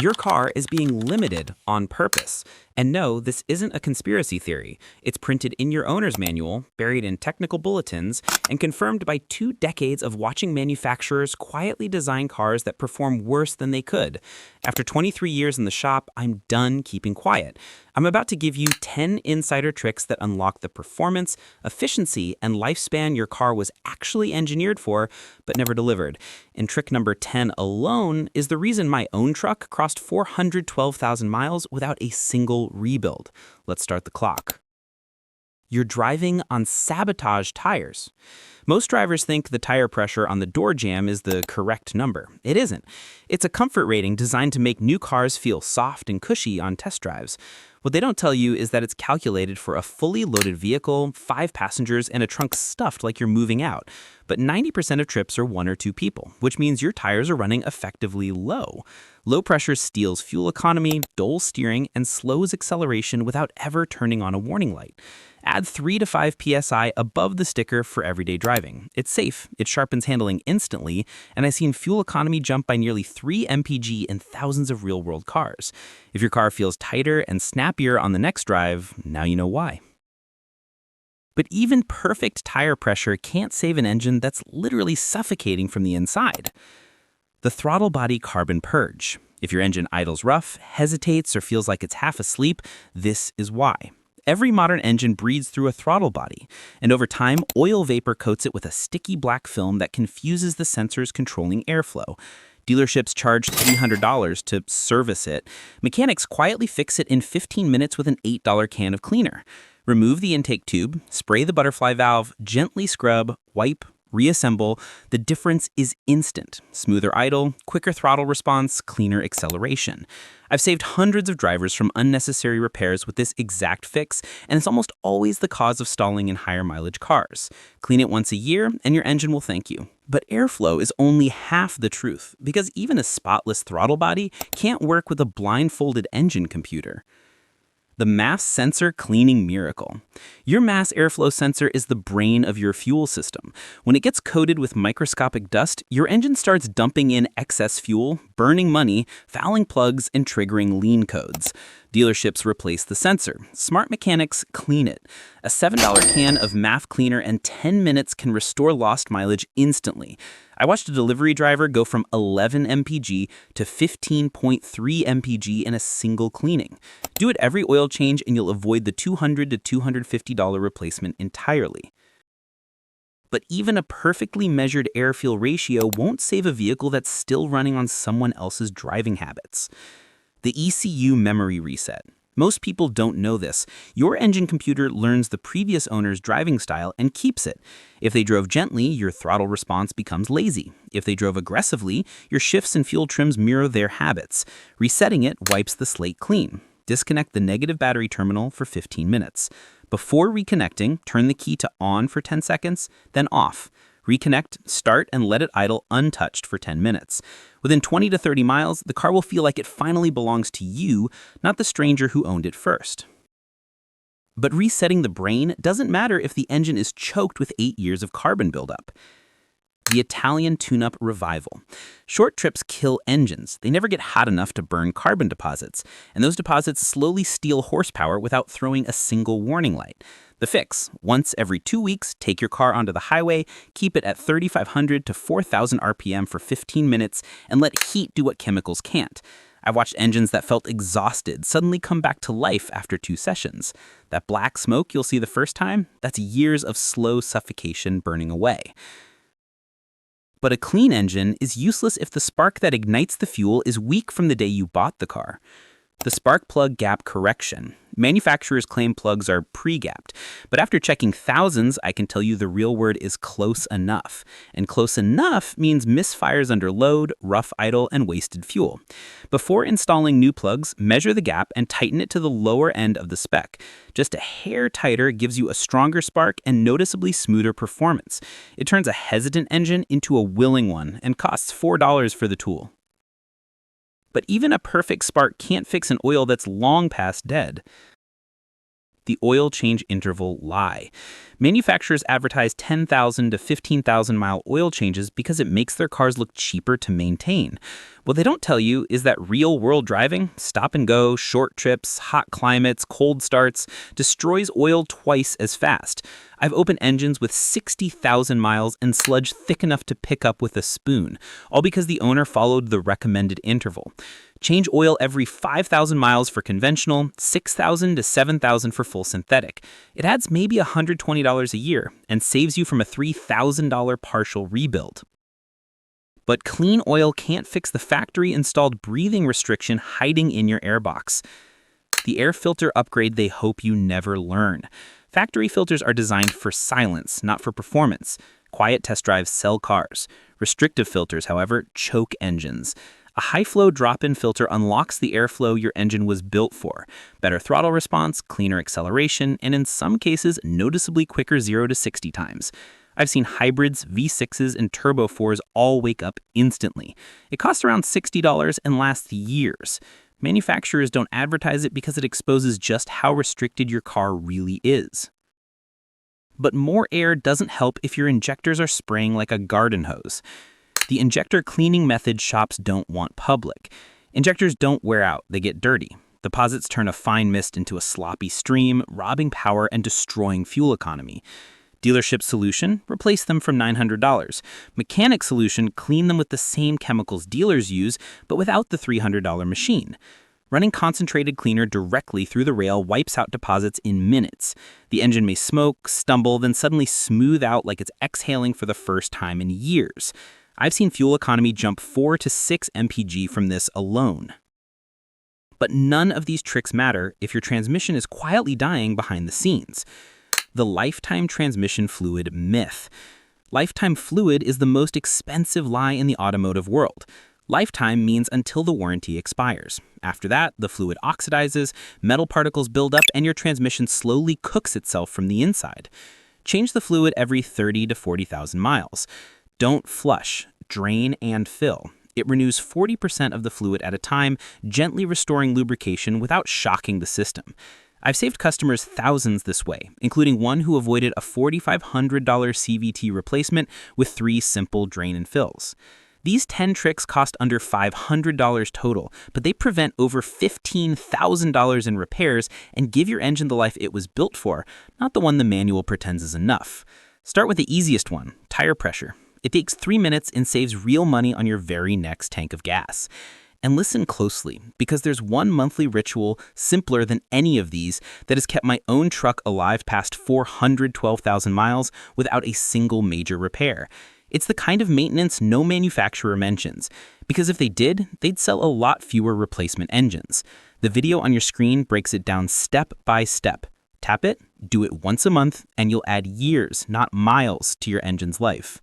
Your car is being limited on purpose. And no, this isn't a conspiracy theory. It's printed in your owner's manual, buried in technical bulletins, and confirmed by 2 decades of watching manufacturers quietly design cars that perform worse than they could. After 23 years in the shop, I'm done keeping quiet. I'm about to give you 10 insider tricks that unlock the performance, efficiency, and lifespan your car was actually engineered for, but never delivered. And trick number 10 alone is the reason my own truck crossed 412,000 miles without a single rebuild. Let's start the clock. You're driving on sabotaged tires. Most drivers think the tire pressure on the door jamb is the correct number. It isn't. It's a comfort rating designed to make new cars feel soft and cushy on test drives. What they don't tell you is that it's calculated for a fully loaded vehicle, 5 passengers, and a trunk stuffed like you're moving out. But 90% of trips are 1 or 2 people, which means your tires are running effectively low. Low pressure steals fuel economy, dulls steering, and slows acceleration without ever turning on a warning light. Add 3 to 5 psi above the sticker for everyday driving. It's safe, it sharpens handling instantly, and I've seen fuel economy jump by nearly 3 mpg in thousands of real-world cars. If your car feels tighter and snappier on the next drive, now you know why. But even perfect tire pressure can't save an engine that's literally suffocating from the inside. The throttle body carbon purge. If your engine idles rough, hesitates, or feels like it's half asleep, this is why. Every modern engine breathes through a throttle body, and over time, oil vapor coats it with a sticky black film that confuses the sensors controlling airflow. Dealerships charge $300 to service it. Mechanics quietly fix it in 15 minutes with an $8 can of cleaner. Remove the intake tube, spray the butterfly valve, gently scrub, wipe, reassemble. The difference is instant. Smoother idle, quicker throttle response, cleaner acceleration. I've saved hundreds of drivers from unnecessary repairs with this exact fix, and it's almost always the cause of stalling in higher mileage cars. Clean it once a year, and your engine will thank you. But airflow is only half the truth, because even a spotless throttle body can't work with a blindfolded engine computer. The mass sensor cleaning miracle. Your mass airflow sensor is the brain of your fuel system. When it gets coated with microscopic dust, your engine starts dumping in excess fuel, burning money, fouling plugs, and triggering lean codes. Dealerships replace the sensor. Smart mechanics clean it. A $7 can of MAF cleaner and 10 minutes can restore lost mileage instantly. I watched a delivery driver go from 11 mpg to 15.3 mpg in a single cleaning. Do it every oil change and you'll avoid the $200 to $250 replacement entirely. But even a perfectly measured air-fuel ratio won't save a vehicle that's still running on someone else's driving habits. The ECU memory reset. Most people don't know this. Your engine computer learns the previous owner's driving style and keeps it. If they drove gently, your throttle response becomes lazy. If they drove aggressively, your shifts and fuel trims mirror their habits. Resetting it wipes the slate clean. Disconnect the negative battery terminal for 15 minutes. Before reconnecting, turn the key to on for 10 seconds, then off. Reconnect, start, and let it idle untouched for 10 minutes. Within 20 to 30 miles, the car will feel like it finally belongs to you, not the stranger who owned it first. But resetting the brain doesn't matter if the engine is choked with 8 years of carbon buildup. The Italian tune-up revival. Short trips kill engines. They never get hot enough to burn carbon deposits, and those deposits slowly steal horsepower without throwing a single warning light. The fix: once every 2 weeks, take your car onto the highway, keep it at 3,500 to 4,000 RPM for 15 minutes, and let heat do what chemicals can't. I've watched engines that felt exhausted suddenly come back to life after 2 sessions. That black smoke you'll see the first time, that's years of slow suffocation burning away. But a clean engine is useless if the spark that ignites the fuel is weak from the day you bought the car. The spark plug gap correction. Manufacturers claim plugs are pre-gapped, but after checking thousands, I can tell you the real word is close enough. And close enough means misfires under load, rough idle, and wasted fuel. Before installing new plugs, measure the gap and tighten it to the lower end of the spec. Just a hair tighter gives you a stronger spark and noticeably smoother performance. It turns a hesitant engine into a willing one and costs $4 for the tool. But even a perfect spark can't fix an oil that's long past dead. the oil change interval lie. Manufacturers advertise 10,000 to 15,000 mile oil changes because it makes their cars look cheaper to maintain. What they don't tell you is that real-world driving, stop and go, short trips, hot climates, cold starts, destroys oil twice as fast. I've opened engines with 60,000 miles and sludge thick enough to pick up with a spoon, all because the owner followed the recommended interval. Change oil every 5,000 miles for conventional, 6,000 to 7,000 for full synthetic. It adds maybe $120 a year and saves you from a $3,000 partial rebuild. But clean oil can't fix the factory-installed breathing restriction hiding in your airbox. The air filter upgrade they hope you never learn. Factory filters are designed for silence, not for performance. Quiet test drives sell cars. Restrictive filters, however, choke engines. A high-flow drop-in filter unlocks the airflow your engine was built for. Better throttle response, cleaner acceleration, and in some cases, noticeably quicker 0 to 60 times. I've seen hybrids, V6s, and Turbo 4s all wake up instantly. It costs around $60 and lasts years. Manufacturers don't advertise it because it exposes just how restricted your car really is. But more air doesn't help if your injectors are spraying like a garden hose. The injector cleaning method shops don't want public. Injectors don't wear out, they get dirty. Deposits turn a fine mist into a sloppy stream, robbing power and destroying fuel economy. Dealership solution, replace them for $900. Mechanic solution, clean them with the same chemicals dealers use, but without the $300 machine. Running concentrated cleaner directly through the rail wipes out deposits in minutes. The engine may smoke, stumble, then suddenly smooth out like it's exhaling for the first time in years. I've seen fuel economy jump 4 to 6 mpg from this alone. But none of these tricks matter if your transmission is quietly dying behind the scenes. The lifetime transmission fluid myth. Lifetime fluid is the most expensive lie in the automotive world. Lifetime means until the warranty expires. After that, the fluid oxidizes, metal particles build up, and your transmission slowly cooks itself from the inside. Change the fluid every 30 to 40,000 miles. Don't flush, drain, and fill. It renews 40% of the fluid at a time, gently restoring lubrication without shocking the system. I've saved customers thousands this way, including one who avoided a $4,500 CVT replacement with 3 simple drain and fills. These 10 tricks cost under $500 total, but they prevent over $15,000 in repairs and give your engine the life it was built for, not the one the manual pretends is enough. Start with the easiest one, tire pressure. It takes 3 minutes and saves real money on your very next tank of gas. And listen closely, because there's one monthly ritual simpler than any of these that has kept my own truck alive past 412,000 miles without a single major repair. It's the kind of maintenance no manufacturer mentions, because if they did, they'd sell a lot fewer replacement engines. The video on your screen breaks it down step by step. Tap it, do it once a month, and you'll add years, not miles, to your engine's life.